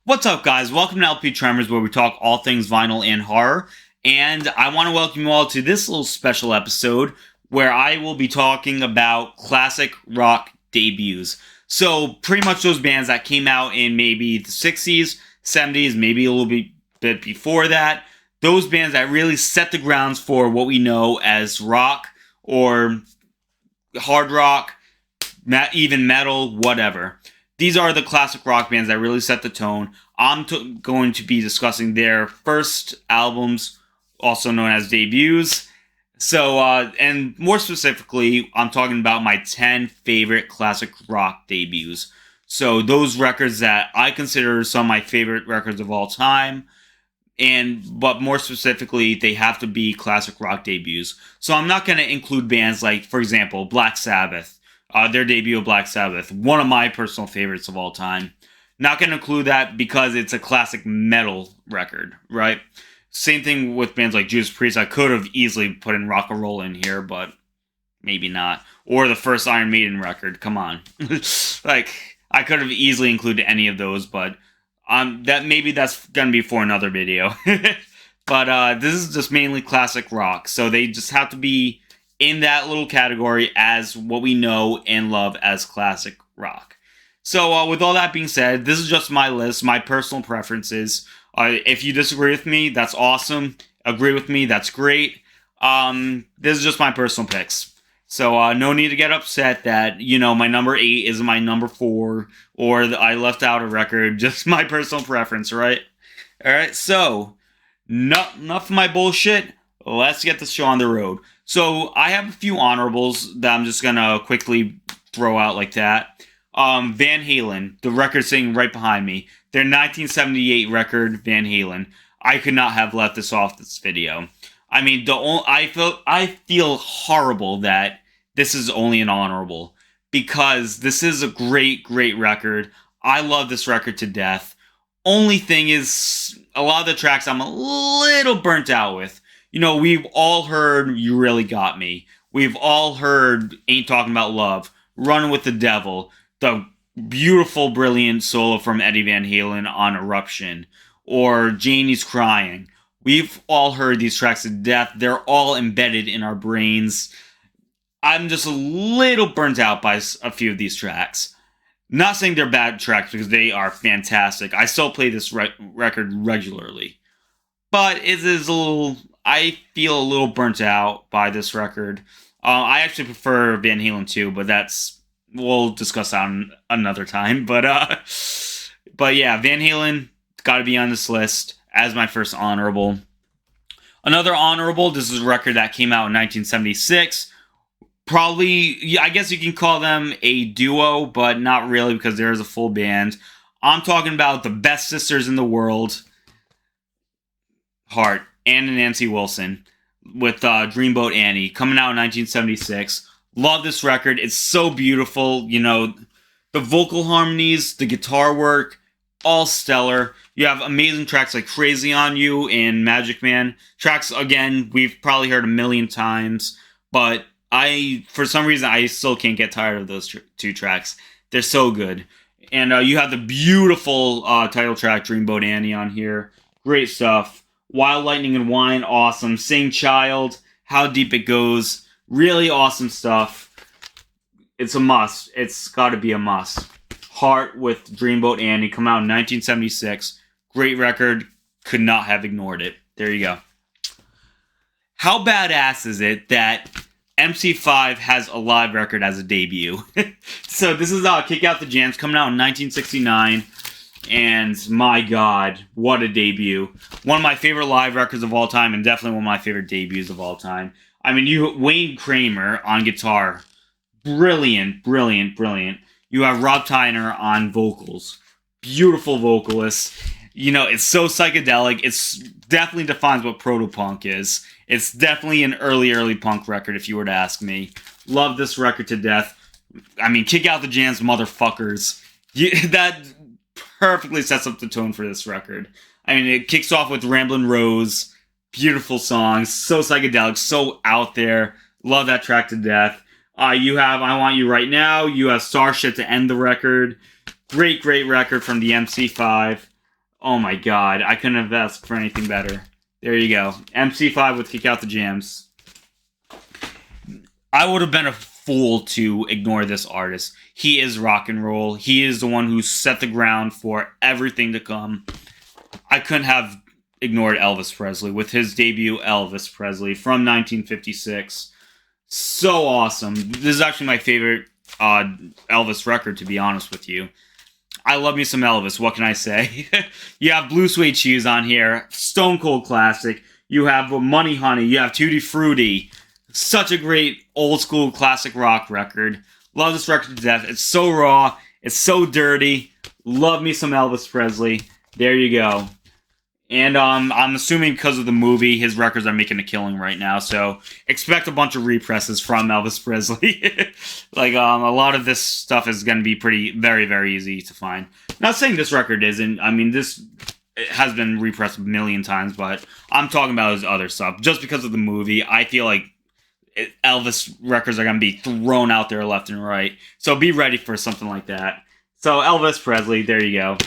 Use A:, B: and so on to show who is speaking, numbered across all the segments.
A: What's up, guys? Welcome to LP Tremors, where we talk all things vinyl and horror. And I want to welcome you all to this little special episode where I will be talking about classic rock debuts. So, pretty much those bands that came out in maybe the 60s, 70s, maybe a little bit before that. Those bands that really set the grounds for what we know as rock or hard rock, even metal, whatever. These are the classic rock bands that really set the tone. I'm going to be discussing their first albums, also known as debuts. So, and more specifically, I'm talking about my 10 favorite classic rock debuts. So, those records that I consider some of my favorite records of all time. But more specifically, they have to be classic rock debuts. So, I'm not going to include bands like, for example, Black Sabbath. Their debut of Black Sabbath, one of my personal favorites of all time. Not going to include that because it's a classic metal record, right? Same thing with bands like Judas Priest. I could have easily put in Rock and Roll in here, but maybe not. Or the first Iron Maiden record. Come on, I could have easily included any of those, but that's gonna be for another video. But this is just mainly classic rock, so they just have to be in that little category as what we know and love as classic rock. So with all that being said, this is just my list, my personal preferences. If you disagree with me, that's awesome. Agree with me, that's great. This is just my personal picks. So no need to get upset that, my number 8 isn't my number 4, or I left out a record. Just my personal preference, right? Alright, so enough of my bullshit. Let's get this show on the road. So, I have a few honorables that I'm just going to quickly throw out like that. Van Halen, the record sitting right behind me. Their 1978 record, Van Halen. I could not have left this off this video. I mean, I feel horrible that this is only an honorable. Because this is a great, great record. I love this record to death. Only thing is, a lot of the tracks I'm a little burnt out with. We've all heard You Really Got Me. We've all heard Ain't Talking About Love, Running with the Devil, the beautiful, brilliant solo from Eddie Van Halen on Eruption, or Janie's Crying. We've all heard these tracks to death. They're all embedded in our brains. I'm just a little burnt out by a few of these tracks. Not saying they're bad tracks because they are fantastic. I still play this record regularly. But it is I feel a little burnt out by this record. I actually prefer Van Halen 2, but we'll discuss that on another time. But yeah, Van Halen got to be on this list as my first honorable. Another honorable, this is a record that came out in 1976. Probably, I guess you can call them a duo, but not really because there is a full band. I'm talking about the best sisters in the world. Heart, Ann and Nancy Wilson, with Dreamboat Annie, coming out in 1976. Love this record. It's so beautiful. The vocal harmonies, the guitar work, all stellar. You have amazing tracks like Crazy on You and Magic Man. Tracks, again, we've probably heard a million times, but for some reason, I still can't get tired of those two tracks. They're so good. And you have the beautiful title track, Dreamboat Annie, on here. Great stuff. Wild Lightning and Wine, awesome. Sing Child, How Deep It Goes, really awesome stuff. It's a must. It's got to be a must. Heart with Dreamboat Annie, come out in 1976. Great record. Could not have ignored it. There you go. How badass is it that MC5 has a live record as a debut? So this is Kick Out the Jams, coming out in 1969. And my God, what a debut. One of my favorite live records of all time, and definitely one of my favorite debuts of all time. I mean, Wayne Kramer on guitar. Brilliant, brilliant, brilliant. You have Rob Tyner on vocals. Beautiful vocalist. It's so psychedelic. It's definitely defines what proto-punk is. It's definitely an early punk record, if you were to ask me. Love this record to death. I mean, Kick Out the Jams, motherfuckers. That perfectly sets up the tone for this record. I mean, it kicks off with Ramblin' Rose. Beautiful songs. So psychedelic. So out there. Love that track to death. You have I Want You Right Now. You have Starship to end the record. Great record from the MC5. Oh my god, I couldn't have asked for anything better. There you go. MC5 with Kick Out the Jams. I would have been a fool to ignore this artist. He is rock and roll. He is the one who set the ground for everything to come. I couldn't have ignored Elvis Presley with his debut Elvis Presley from 1956. So awesome. This is actually my favorite Elvis record, to be honest with you. I love me some Elvis. What can I say? You have Blue Suede Shoes on here. Stone Cold classic. You have Money Honey. You have Tutti Frutti. Such a great old school classic rock record. Love this record to death. It's so raw. It's so dirty. Love me some Elvis Presley. There you go. And I'm assuming because of the movie, his records are making a killing right now. So expect a bunch of represses from Elvis Presley. Like a lot of this stuff is going to be very, very easy to find. Not saying this record isn't. I mean, it has been repressed a million times, but I'm talking about his other stuff. Just because of the movie, I feel like Elvis records are going to be thrown out there left and right. So be ready for something like that. So Elvis Presley, there you go.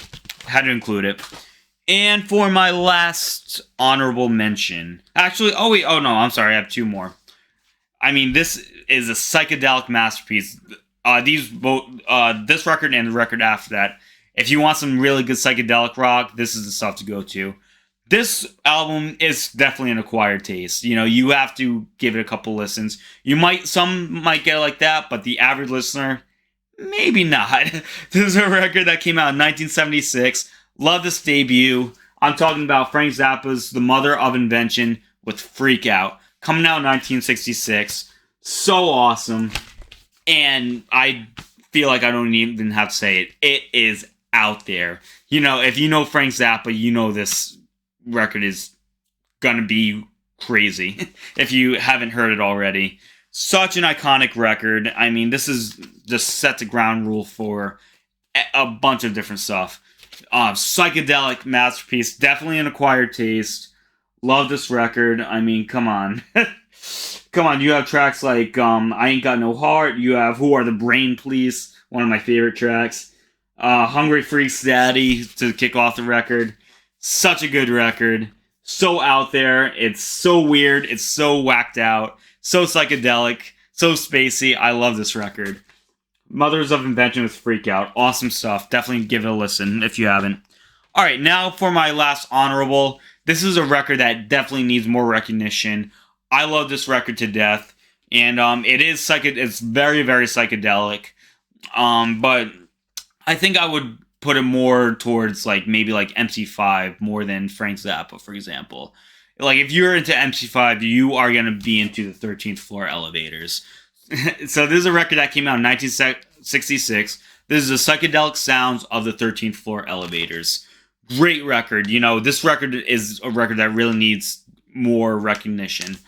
A: Had to include it. And for my last honorable mention... Actually, I'm sorry, I have two more. I mean, this is a psychedelic masterpiece. This record and the record after that, if you want some really good psychedelic rock, this is the stuff to go to. This album is definitely an acquired taste. You know, you have to give it a couple listens. Some might get it like that, but the average listener, maybe not. This is a record that came out in 1976. Love this debut. I'm talking about Frank Zappa's The Mother of Invention with Freak Out. Coming out in 1966. So awesome. And I feel like I don't even have to say it. It is out there. You know, if you know Frank Zappa, you know this record is gonna be crazy. If you haven't heard it already. Such an iconic record. I mean, this is just set the ground rule for a bunch of different stuff. Psychedelic masterpiece, definitely an acquired taste. Love this record. I mean, come on. Come on, you have tracks like I Ain't Got No Heart. You have Who Are the Brain Police, one of my favorite tracks. Hungry Freaks Daddy to kick off the record. Such a good record. So out there. It's so weird. It's so whacked out. So psychedelic. So spacey. I love this record. Mothers of Invention with Freak Out. Awesome stuff. Definitely give it a listen if you haven't. Alright, now for my last honorable. This is a record that definitely needs more recognition. I love this record to death. And it's very, very psychedelic. But I think I would put it more towards maybe MC5 more than Frank Zappa, for example. Like, if you're into MC5, you are going to be into the 13th Floor Elevators. So this is a record that came out in 1966. This is the psychedelic sounds of the 13th Floor Elevators. Great record. You know, this record is a record that really needs more recognition.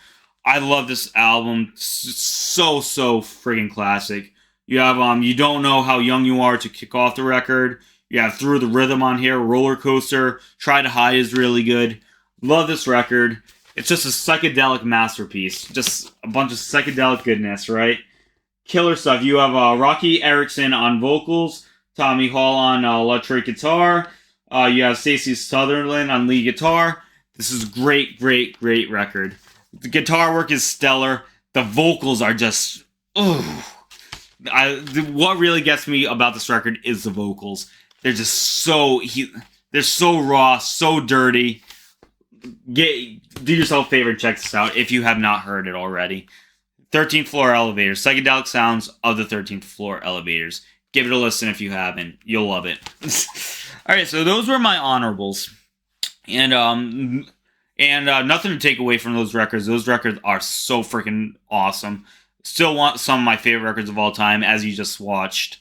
A: I love this album. So friggin' classic. You have You Don't Know How Young You Are to kick off the record. You have Through the Rhythm on here. Roller Coaster. Try to Hide is really good. Love this record. It's just a psychedelic masterpiece. Just a bunch of psychedelic goodness, right? Killer stuff. You have Rocky Erickson on vocals, Tommy Hall on electric guitar. You have Stacey Sutherland on lead guitar. This is a great record. The guitar work is stellar. The vocals are just... what really gets me about this record is the vocals. They're just they're so raw, so dirty. Do yourself a favor and check this out if you have not heard it already. 13th Floor Elevators. Psychedelic sounds of the 13th Floor Elevators. Give it a listen if you haven't. You'll love it. Alright, so those were my honorables. And nothing to take away from those records. Those records are so freaking awesome. Still want some of my favorite records of all time, as you just watched.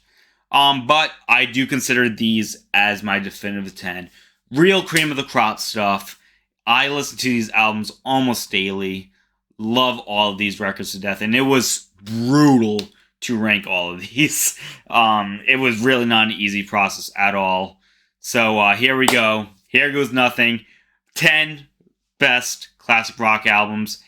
A: But I do consider these as my definitive 10. Real cream of the crop stuff. I listen to these albums almost daily. Love all of these records to death. And it was brutal to rank all of these. It was really not an easy process at all. So here we go. Here goes nothing. 10 best classic rock albums.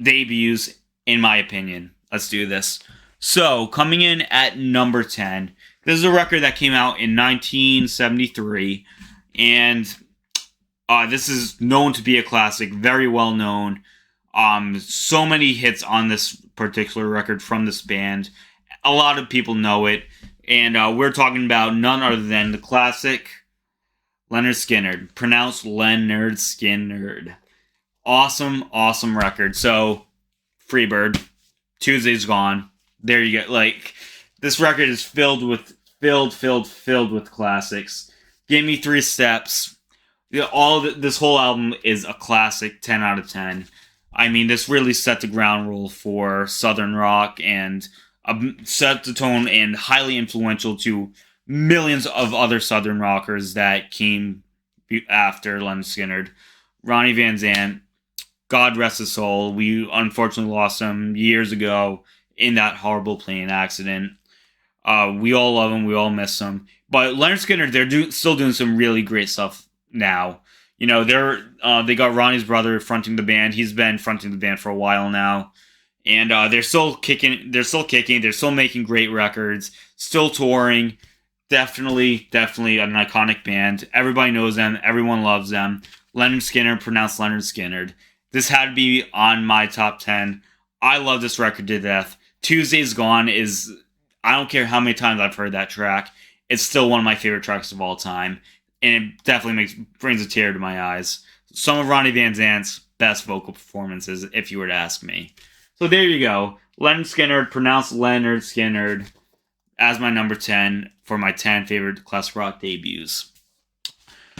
A: Debuts, in my opinion. Let's do this. So, coming in at number 10. This is a record that came out in 1973. And This is known to be a classic, very well known. So many hits on this particular record from this band. A lot of people know it. And we're talking about none other than the classic Leonard Skinner. Pronounced Leonard Skinner. Awesome, awesome record. So, Freebird, Tuesday's Gone. There you go. Like, this record is filled with classics. Give Me 3 Steps. This whole album is a classic, 10 out of 10. I mean, this really set the ground rule for Southern rock and set the tone and highly influential to millions of other Southern rockers that came after Leonard Skinner. Ronnie Van Zant, God rest his soul. We unfortunately lost him years ago in that horrible plane accident. We all love him. We all miss him. But Leonard Skinner, they're still doing some really great stuff now. You know, they got Ronnie's brother fronting the band. He's been fronting the band for a while now. And they're still kicking. They're still making great records. Still touring. Definitely an iconic band. Everybody knows them. Everyone loves them. Leonard Skinner, pronounced Leonard Skinner. This had to be on my top 10. I love this record to death. Tuesday's Gone is... I don't care how many times I've heard that track. It's still one of my favorite tracks of all time. And it definitely brings a tear to my eyes. Some of Ronnie Van Zant's best vocal performances, if you were to ask me. So there you go. Leonard Skinner, pronounced Leonard Skinner, as my number 10 for my 10 favorite classic rock debuts.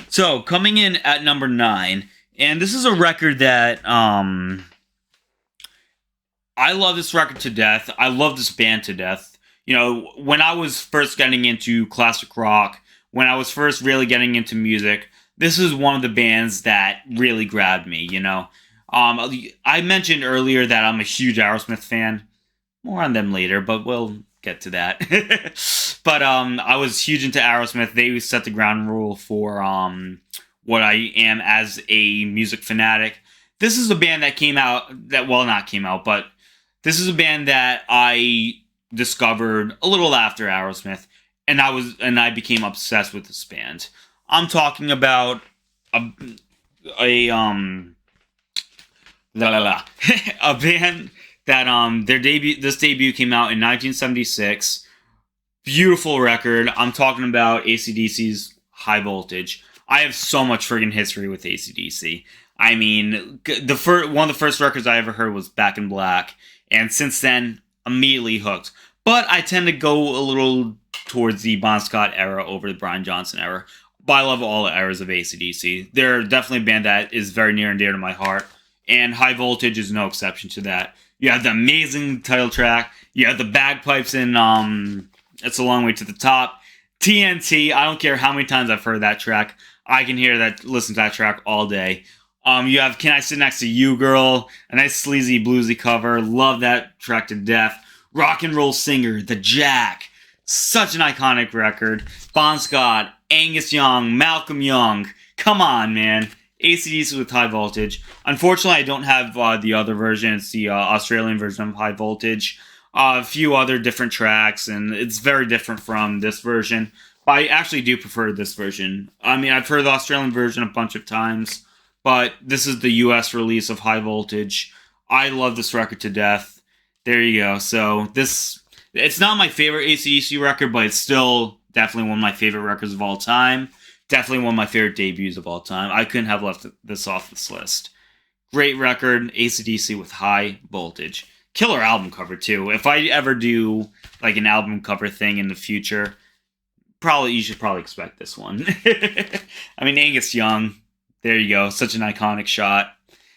A: So, coming in at number 9, and this is a record that, I love this record to death. I love this band to death. You know, when I was first getting into classic rock, when I was first really getting into music, this is one of the bands that really grabbed me, you know. I mentioned earlier that I'm a huge Aerosmith fan. More on them later, but we'll get to that. But I was huge into Aerosmith. They set the ground rule for what I am as a music fanatic. This is a band that but this is a band that I discovered a little after Aerosmith, and I became obsessed with this band. I'm talking about a band that this debut came out in 1976. Beautiful record. I'm talking about AC/DC's High Voltage. I have so much friggin' history with AC/DC. I mean, one of the first records I ever heard was Back in Black, and since then, immediately hooked. But I tend to go a little towards the Bon Scott era over the Brian Johnson era. But I love all the eras of AC/DC. They're definitely a band that is very near and dear to my heart, and High Voltage is no exception to that. You have the amazing title track. You have the bagpipes in It's a Long Way to the Top. TNT, I don't care how many times I've heard that track. I can listen to that track all day. You have Can I Sit Next to You, Girl? A nice sleazy bluesy cover. Love that track to death. Rock and Roll Singer, The Jack. Such an iconic record. Bon Scott, Angus Young, Malcolm Young. Come on, man. AC/DC with High Voltage. Unfortunately, I don't have the other version. It's the Australian version of High Voltage. A few other different tracks, and it's very different from this version. But I actually do prefer this version. I mean, I've heard the Australian version a bunch of times, but this is the US release of High Voltage. I love this record to death. There you go. So it's not my favorite AC/DC record, but it's still definitely one of my favorite records of all time. Definitely one of my favorite debuts of all time. I couldn't have left this off this list. Great record, AC/DC with High Voltage. Killer album cover, too. If I ever do like an album cover thing in the future, you should probably expect this one. I mean, Angus Young. There you go. Such an iconic shot.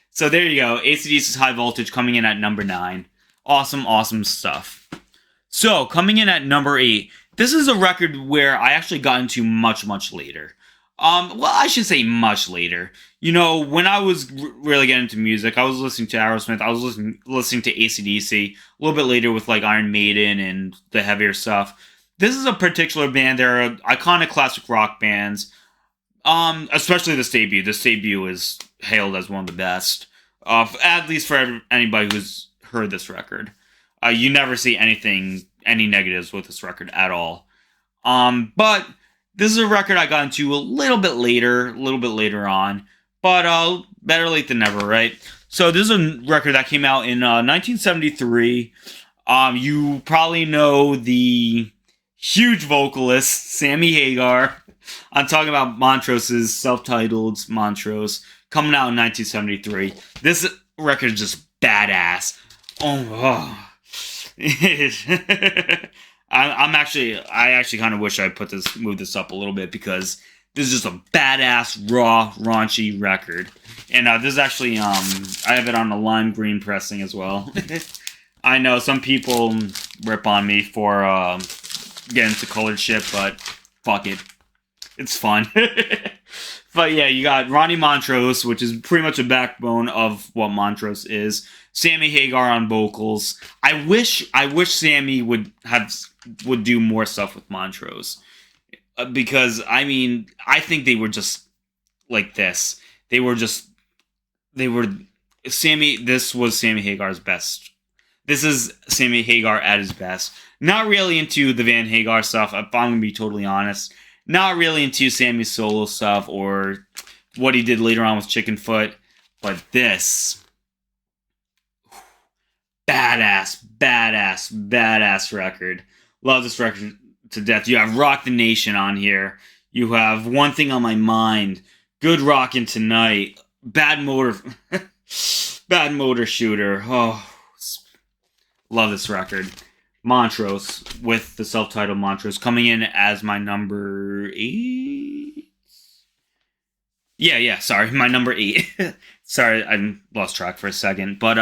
A: So there you go. AC/DC's High Voltage coming in at number 9. Awesome, awesome stuff. So, coming in at number 8. This is a record where I actually got into much, much later. Well, I should say much later. You know, when I was really getting into music, I was listening to Aerosmith, I was listening to AC/DC, a little bit later with like Iron Maiden and the heavier stuff. This is a particular band. They're iconic classic rock bands. Especially this debut. This debut is hailed as one of the best. At least for anybody who's heard this record. You never see any negatives with this record at all. But this is a record I got into a little bit later on. but better late than never, right? So this is a record that came out in 1973. You probably know the huge vocalist Sammy Hagar. I'm talking about Montrose's self-titled Montrose, coming out in 1973. This record is just badass. Oh. I actually kind of wish I moved this up a little bit, because this is just a badass, raw, raunchy record. And this is actually, I have it on a lime green pressing as well. I know some people rip on me for getting into colored shit, but fuck it. It's fun. But yeah, you got Ronnie Montrose, which is pretty much a backbone of what Montrose is. Sammy Hagar on vocals. I wish Sammy would do more stuff with Montrose, because I think they were just like this. This was Sammy Hagar's best. This is Sammy Hagar at his best. Not really into the Van Hagar stuff, if I'm gonna be totally honest. Not really into Sammy's solo stuff or what he did later on with Chickenfoot, but this badass record. Love this record to death. You have Rock the Nation on here. You have One Thing on My Mind, Good Rockin' Tonight, Bad Motor Shooter. Oh, love this record. Montrose, with the self-titled Montrose, coming in as my number 8. Sorry, my number 8. Sorry, I lost track for a second. But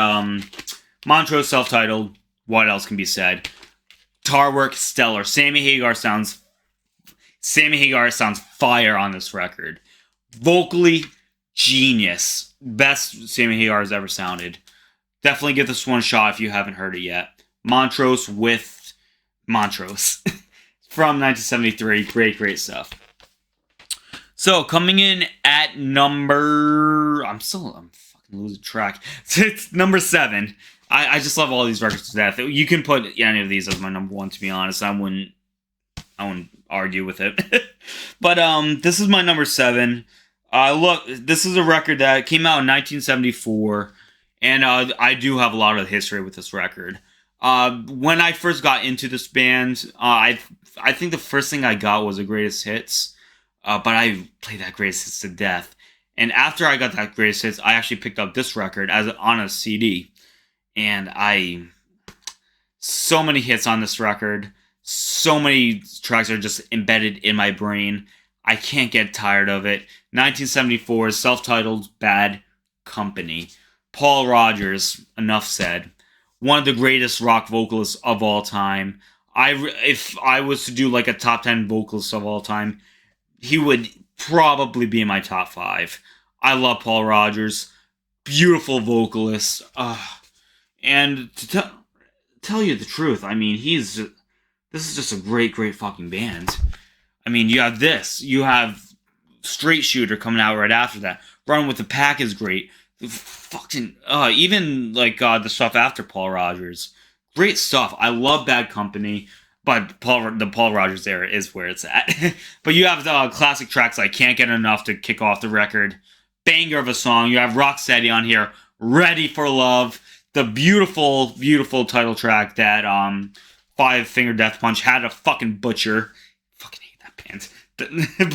A: Montrose, self-titled. What else can be said? Guitar work, stellar. Sammy Hagar sounds fire on this record. Vocally, genius. Best Sammy Hagar has ever sounded. Definitely give this one a shot if you haven't heard it yet. Montrose with Montrose from 1973. Great stuff. So coming in at number, I'm fucking losing track. It's number 7. I just love all these records to death. You can put any of these as my number 1. To be honest, I wouldn't argue with it. But this is my number 7. Look, this is a record that came out in 1974, and I do have a lot of history with this record. When I first got into this band, I think the first thing I got was a Greatest Hits, but I played that Greatest Hits to death. And after I got that Greatest Hits, I actually picked up this record on a CD, and so many hits on this record, so many tracks are just embedded in my brain. I can't get tired of it. 1974's self-titled Bad Company. Paul Rodgers, enough said. One of the greatest rock vocalists of all time. If I was to do like a top 10 vocalists of all time, he would probably be in my top 5. I love Paul Rodgers. Beautiful vocalist. And to tell you the truth, this is just a great fucking band. You have this. You have Straight Shooter coming out right after that. Run with the Pack is great. Fucking even like the stuff after Paul Rodgers, great stuff. I love Bad Company, but the Paul Rodgers era is where it's at. But you have the classic tracks like Can't Get Enough to kick off the record, banger of a song. You have Rocksteady on here, Ready for Love, the beautiful title track that Five Finger Death Punch had to fucking butcher. Fucking hate that band.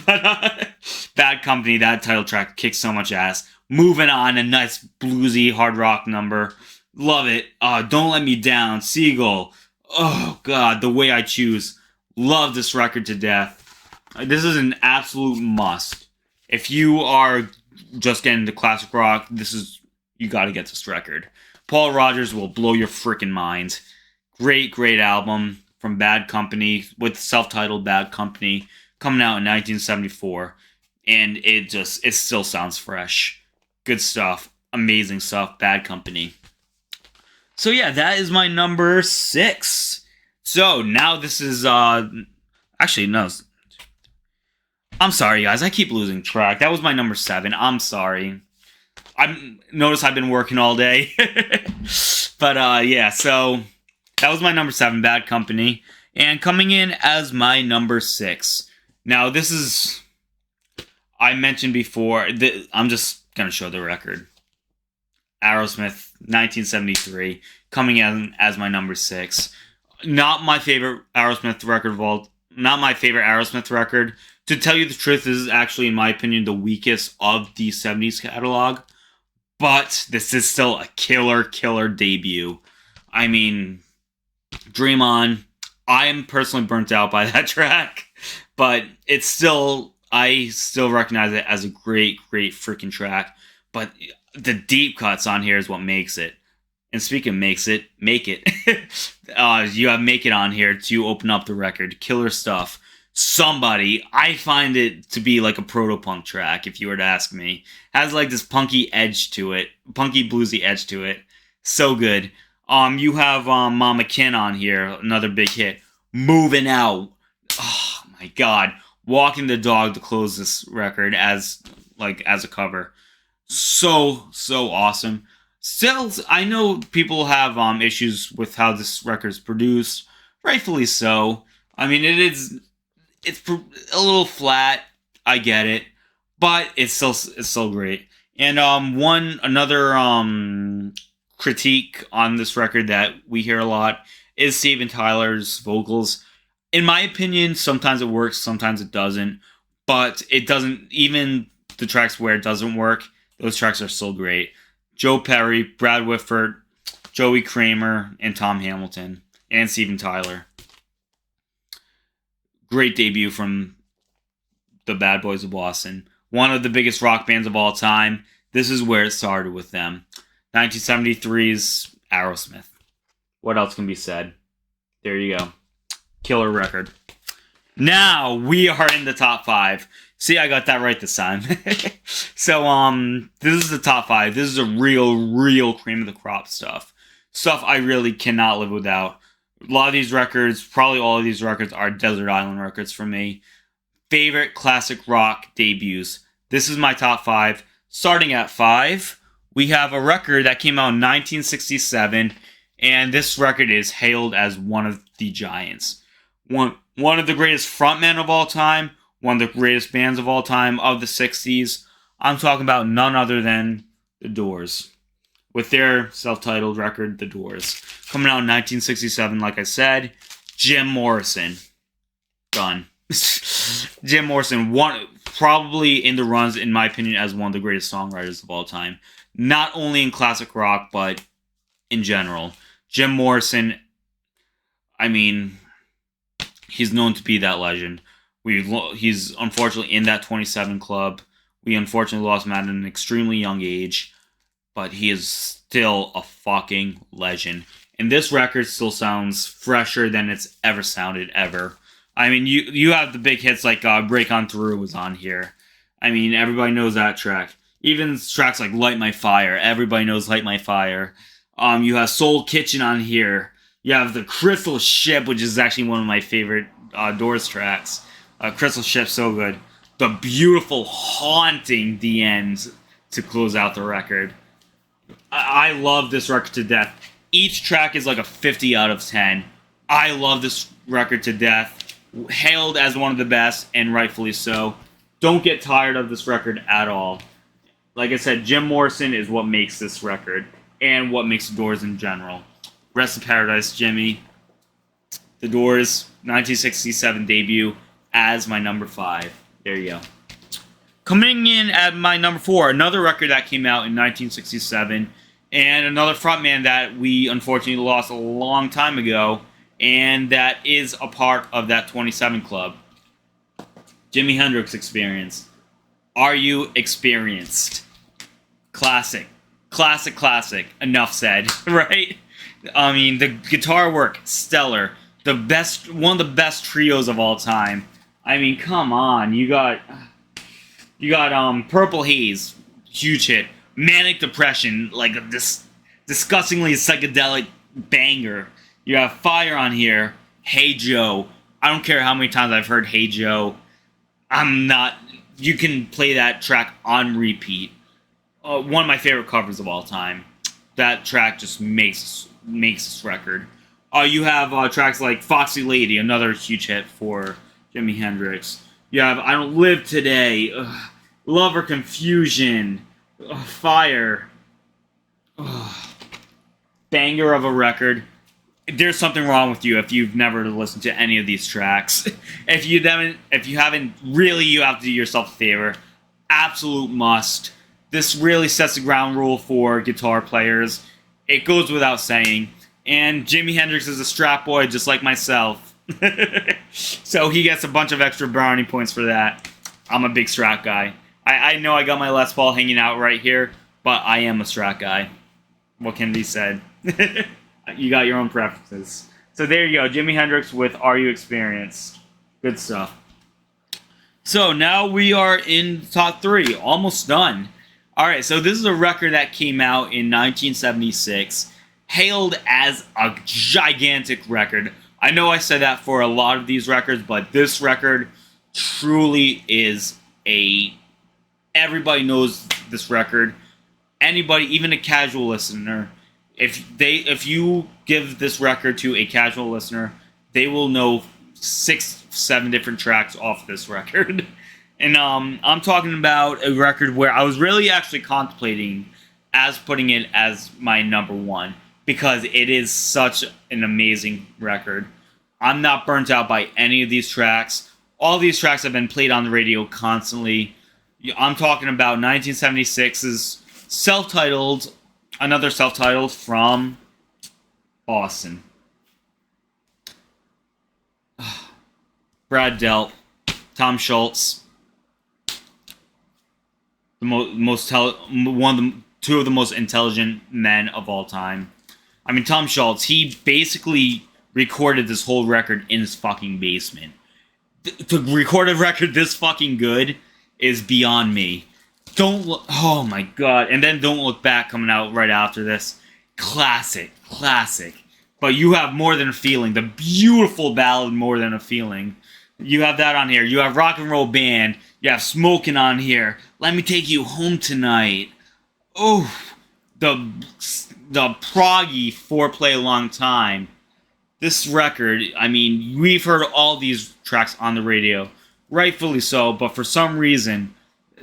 A: But Bad Company, that title track kicks so much ass. Moving On, a nice bluesy hard rock number. Love it. Don't Let Me Down, Seagull. Oh god, The Way I Choose. Love this record to death. This is an absolute must. If you are just getting into classic rock, you gotta get this record. Paul Rodgers will blow your freaking mind. Great album from Bad Company, with self-titled Bad Company, coming out in 1974. And it still sounds fresh. Good stuff. Amazing stuff. Bad Company. So yeah, that is my number 6. So now this is actually no. I'm sorry guys, I keep losing track. That was my number 7. I'm sorry. Notice I've been working all day. But yeah, so that was my number 7, Bad Company. And coming in as my number 6. Now this is, I mentioned before, I'm just gonna show the record. Aerosmith, 1973, coming in as my number 6. Not my favorite Aerosmith record of all. Not my favorite Aerosmith record. To tell you the truth, this is actually, in my opinion, the weakest of the 70s catalog. But this is still a killer debut. I mean, Dream On. I am personally burnt out by that track, but it's still, I still recognize it as a great freaking track. But the deep cuts on here is what makes it. And speaking of makes it, make it. You have Make It on here to open up the record. Killer stuff. Somebody, I find it to be like a proto-punk track, if you were to ask me. Has like this punky edge to it. Punky bluesy edge to it. So good. You have Mama Kin on here, another big hit. Moving Out. Oh my god. Walking the Dog to close this record as a cover. So awesome. Still, I know people have issues with how this record is produced. Rightfully so. I mean, it's a little flat. I get it, but it's still great. And another critique on this record that we hear a lot is Steven Tyler's vocals. In my opinion, sometimes it works, sometimes it doesn't. But it doesn't. Even the tracks where it doesn't work, those tracks are still great. Joe Perry, Brad Whitford, Joey Kramer, and Tom Hamilton, and Steven Tyler. Great debut from the Bad Boys of Boston. One of the biggest rock bands of all time. This is where it started with them. 1973's Aerosmith. What else can be said? There you go. Killer record. Now we are in the top 5. See, I got that right this time. So, this is the top 5. This is a real cream of the crop stuff. Stuff I really cannot live without. A lot of these records, probably all of these records, are Desert Island records for me. Favorite classic rock debuts. This is my top 5. Starting at 5, we have a record that came out in 1967, and this record is hailed as one of the giants. One of the greatest frontmen of all time, one of the greatest bands of all time of the 60s. I'm talking about none other than The Doors. With their self-titled record, The Doors. Coming out in 1967, like I said. Jim Morrison. Done. Jim Morrison, probably in the runs, in my opinion, as one of the greatest songwriters of all time. Not only in classic rock, but in general. Jim Morrison, I mean, he's known to be that legend. He's unfortunately in that 27 club. We unfortunately lost him at an extremely young age, but he is still a fucking legend. And this record still sounds fresher than it's ever sounded, ever. I mean, you have the big hits like Break On Through was on here. I mean, everybody knows that track. Even tracks like Light My Fire. Everybody knows Light My Fire. You have Soul Kitchen on here. You have the Crystal Ship, which is actually one of my favorite Doors tracks. Crystal Ship, so good. The beautiful, haunting The End to close out the record. I love this record to death. Each track is like a 50 out of 10. I love this record to death. Hailed as one of the best, and rightfully so. Don't get tired of this record at all. Like I said, Jim Morrison is what makes this record, and what makes The Doors in general. Rest in paradise, Jimmy. The Doors, 1967 debut, as my number 5. There you go. Coming in at my number 4, another record that came out in 1967, and another frontman that we unfortunately lost a long time ago, and that is a part of that 27 club. Jimi Hendrix Experience. Are you experienced? Classic. Classic. Enough said, right? I mean, the guitar work, stellar. One of the best trios of all time. I mean, come on. You got Purple Haze, huge hit. Manic Depression, like this disgustingly psychedelic banger. You have Fire on here. Hey Joe. I don't care how many times I've heard Hey Joe. You can play that track on repeat. One of my favorite covers of all time. That track just makes this record. You have tracks like Foxy Lady, another huge hit for Jimi Hendrix. You have I Don't Live Today, Love or Confusion, Fire. Banger of a record. There's something wrong with you if you've never listened to any of these tracks. If you haven't, really, you have to do yourself a favor. Absolute must. This really sets the ground rule for guitar players. It goes without saying. And Jimi Hendrix is a Strat boy just like myself. So he gets a bunch of extra brownie points for that. I'm a big Strat guy. I know I got my Les Paul hanging out right here, but I am a Strat guy. What can be said? You got your own preferences. So there you go, Jimi Hendrix with Are You Experienced? Good stuff. So now we are in top 3, almost done. Alright, so this is a record that came out in 1976, hailed as a gigantic record. I know I said that for a lot of these records, but this record truly is everybody knows this record. Anybody, even a casual listener, if you give this record to a casual listener, they will know 6-7 different tracks off this record. And I'm talking about a record where I was really actually contemplating as putting it as my number 1 because it is such an amazing record. I'm not burnt out by any of these tracks. All these tracks have been played on the radio constantly. I'm talking about 1976's self-titled, another self-titled from Boston. Brad Delp, Tom Schultz, two of the most intelligent men of all time. I mean, Tom Schultz, he basically recorded this whole record in his fucking basement. To record a record this fucking good is beyond me. Oh my god. And then Don't Look Back coming out right after this. Classic. But you have More Than a Feeling, the beautiful ballad More Than a Feeling. You have that on here. You have Rock and Roll Band. You have Smokin' on here. Let Me Take You Home Tonight. Oh, the proggy Foreplay a Long Time. This record, I mean, we've heard all these tracks on the radio. Rightfully so, but for some reason,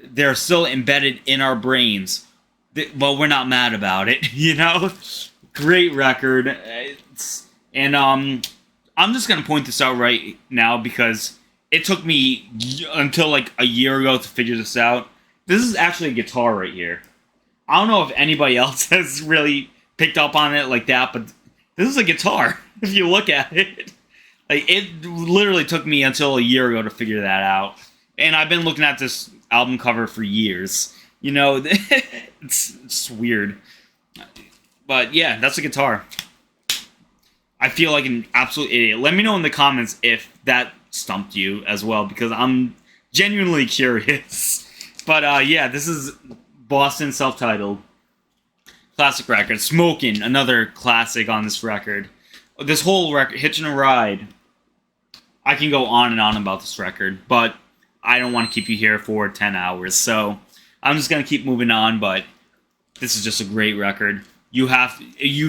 A: they're still embedded in our brains. But we're not mad about it, you know? Great record. And I'm just going to point this out right now because it took me until like a year ago to figure this out. This is actually a guitar right here. I don't know if anybody else has really picked up on it like that, but this is a guitar, if you look at it. Like, it literally took me until a year ago to figure that out. And I've been looking at this album cover for years. You know, it's weird. But yeah, that's a guitar. I feel like an absolute idiot. Let me know in the comments if that stumped you as well, because I'm genuinely curious. But yeah, this is Boston self-titled. Classic record. Smokin', another classic on this record. This whole record, Hitchin' a Ride. I can go on and on about this record, but I don't want to keep you here for 10 hours, so I'm just going to keep moving on, but this is just a great record. You've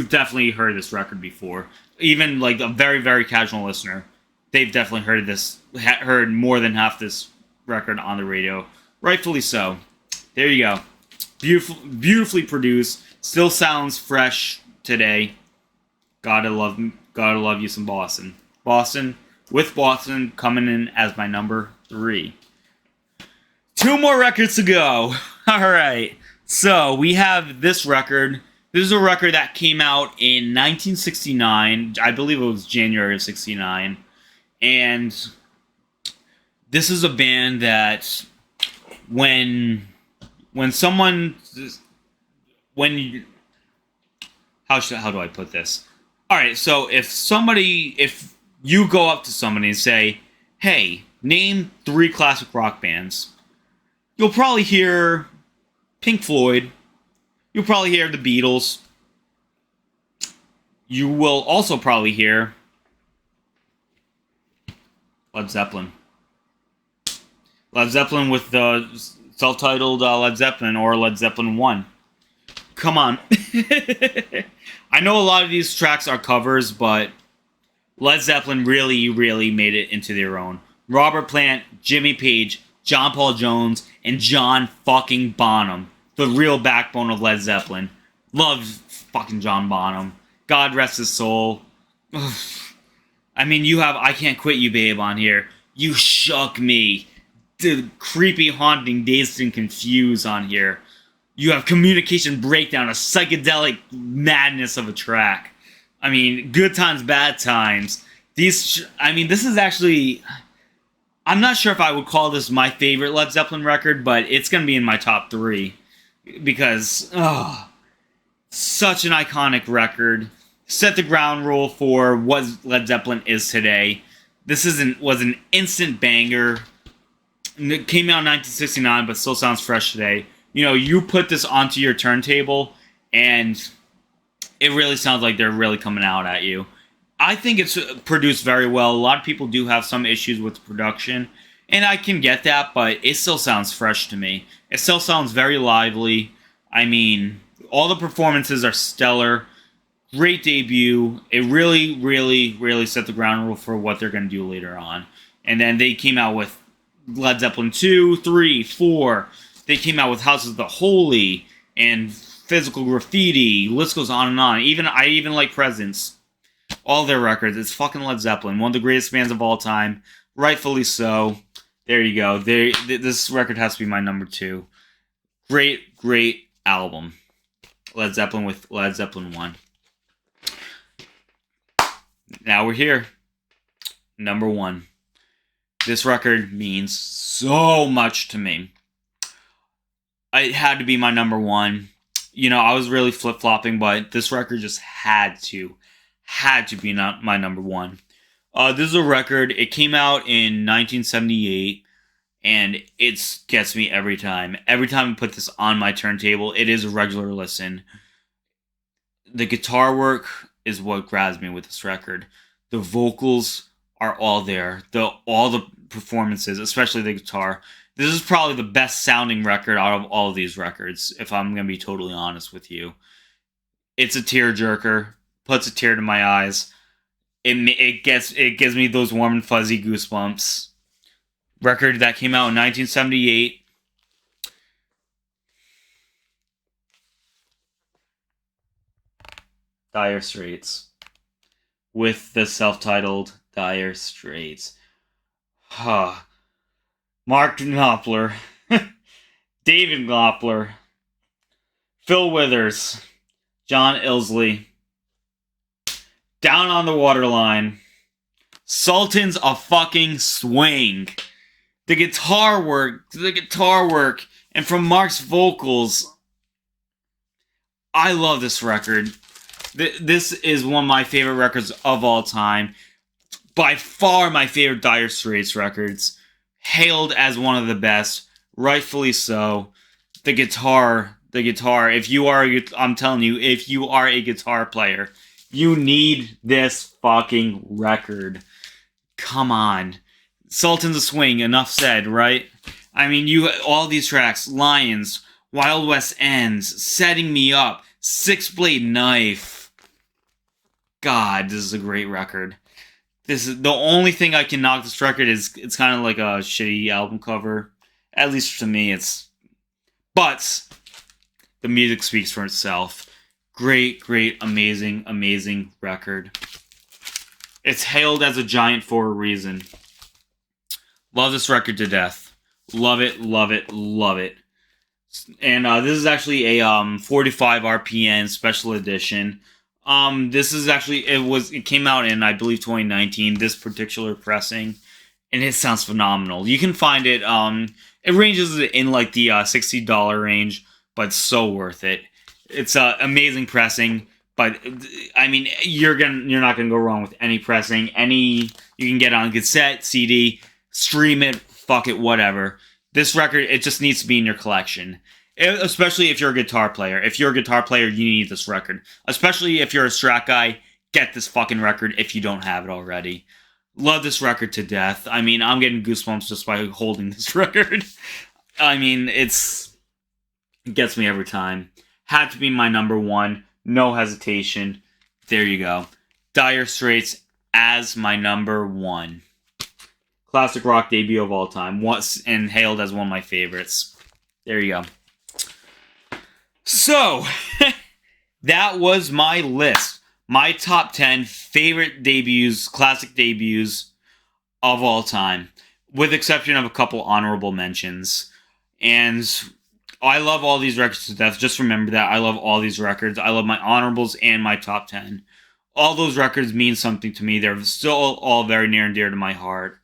A: definitely heard this record before. Even like a very, very casual listener, they've definitely heard more than half this record on the radio. Rightfully so. There you go. Beautifully produced. Still sounds fresh today. Gotta love you some Boston. With Boston coming in as my number 3. 2 more records to go. Alright. So we have this record. This is a record that came out in 1969. I believe it was January of 69. And this is a band that how do I put this? Alright, so if you go up to somebody and say, hey, name 3 classic rock bands, you'll probably hear Pink Floyd. You'll probably hear the Beatles. You will also probably hear Led Zeppelin. Led Zeppelin with the self-titled Led Zeppelin or Led Zeppelin 1. Come on. I know a lot of these tracks are covers, but Led Zeppelin really, really made it into their own. Robert Plant, Jimmy Page, John Paul Jones, and John fucking Bonham. the real backbone of Led Zeppelin. Love fucking John Bonham. God rest his soul. I mean, you have I Can't Quit You, Babe on here. You Shook Me. The creepy, haunting, Dazed and Confused on here. You have Communication Breakdown, a psychedelic madness of a track. I mean, Good Times, Bad Times. This is actually... I'm not sure if I would call this my favorite Led Zeppelin record, but it's going to be in my top 3. Because, such an iconic record. Set the ground rule for what Led Zeppelin is today. This was an instant banger. It came out in 1969, but still sounds fresh today. You know, you put this onto your turntable, and it really sounds like they're really coming out at you. I think it's produced very well. A lot of people do have some issues with the production, and I can get that, but it still sounds fresh to me. It still sounds very lively. I mean, all the performances are stellar. Great debut. It really, really, really set the ground rule for what they're going to do later on. And then they came out with Led Zeppelin 2, 3, 4. They came out with House of the Holy and Physical Graffiti. List goes on and on. I even like Presence. All their records. It's fucking Led Zeppelin. One of the greatest bands of all time. Rightfully so. There you go. This record has to be my number 2. Great, great album. Led Zeppelin with Led Zeppelin 1. Now we're here. Number 1. This record means so much to me. It had to be my number 1. You know, I was really flip-flopping, but this record just had to be my number 1. This is a record. It came out in 1978, and it gets me every time. Every time I put this on my turntable, it is a regular listen. The guitar work is what grabs me with this record. The vocals are all there. All the performances, especially the guitar. This is probably the best sounding record out of all of these records, if I'm going to be totally honest with you. It's a tearjerker. Puts a tear to my eyes. It gives me those warm and fuzzy goosebumps. Record that came out in 1978. Dire Straits. With the self-titled Dire Straits. Mark Knopfler. David Knopfler. Phil Withers. John Illsley. Down on the Waterline. Sultans of fucking Swing. The guitar work, and from Mark's vocals. I love this record. This is one of my favorite records of all time. By far my favorite Dire Straits records. Hailed as one of the best. Rightfully so. The guitar. I'm telling you, if you are a guitar player, you need this fucking record. Come on. Sultans of Swing, enough said, right? I mean, all these tracks. Lions, Wild West Ends, Setting Me Up, Six Blade Knife. God, this is a great record. This is the only thing I can knock this record is it's kind of like a shitty album cover. At least to me, but the music speaks for itself. Great, great, amazing, amazing record. It's hailed as a giant for a reason. Love this record to death. Love it, love it, love it. And this is actually a 45 RPM special edition. This is actually it came out in, I believe, 2019. This particular pressing, and it sounds phenomenal. You can find it. It ranges in like the $60 range, but so worth it. It's amazing pressing. But I mean, you're not gonna go wrong with any pressing. You can get on cassette, CD, stream it, fuck it, whatever. This record, it just needs to be in your collection. Especially if you're a guitar player. If you're a guitar player, you need this record. Especially if you're a Strat guy, get this fucking record if you don't have it already. Love this record to death. I mean, I'm getting goosebumps just by holding this record. I mean, it gets me every time. Had to be my number 1. No hesitation. There you go. Dire Straits as my number 1. Classic rock debut of all time. And hailed as one of my favorites. There you go. So, that was my list. My top 10 favorite debuts, classic debuts of all time, with exception of a couple honorable mentions. And I love all these records to death. Just remember that. I love all these records. I love my honorables and my top 10. All those records mean something to me. They're still all very near and dear to my heart.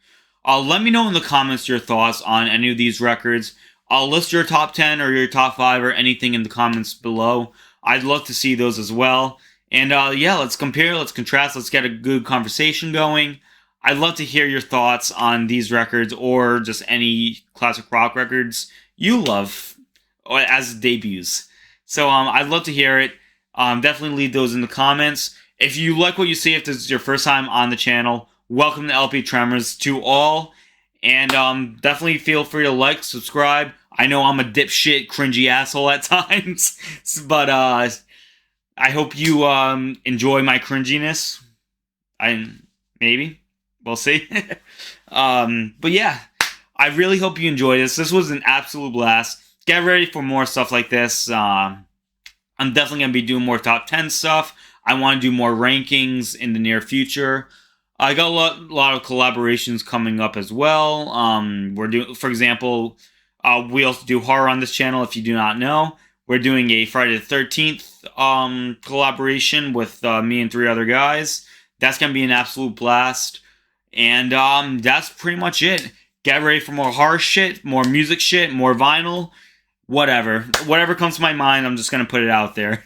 A: Let me know in the comments your thoughts on any of these records. I'll list your top 10 or your top 5 or anything in the comments below. I'd love to see those as well. And yeah, let's compare, let's contrast, let's get a good conversation going. I'd love to hear your thoughts on these records or just any classic rock records you love as debuts. So I'd love to hear it. Definitely leave those in the comments. If you like what you see, if this is your first time on the channel, welcome to LP Tremors to all. And definitely feel free to like, subscribe. I know I'm a dipshit, cringy asshole at times, but I hope you enjoy my cringiness. Maybe. We'll see. But yeah, I really hope you enjoyed this. This was an absolute blast. Get ready for more stuff like this. I'm definitely going to be doing more top 10 stuff. I want to do more rankings in the near future. I got a lot of collaborations coming up as well. We're doing, for example, we also do horror on this channel. If you do not know, we're doing a Friday the 13th collaboration with me and 3 other guys. That's gonna be an absolute blast. And that's pretty much it. Get ready for more horror shit, more music shit, more vinyl, whatever comes to my mind. I'm just gonna put it out there.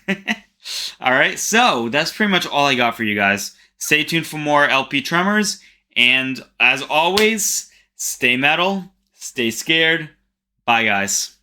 A: All right, so that's pretty much all I got for you guys. Stay tuned for more LP Tremors, and as always, stay metal, stay scared. Bye, guys.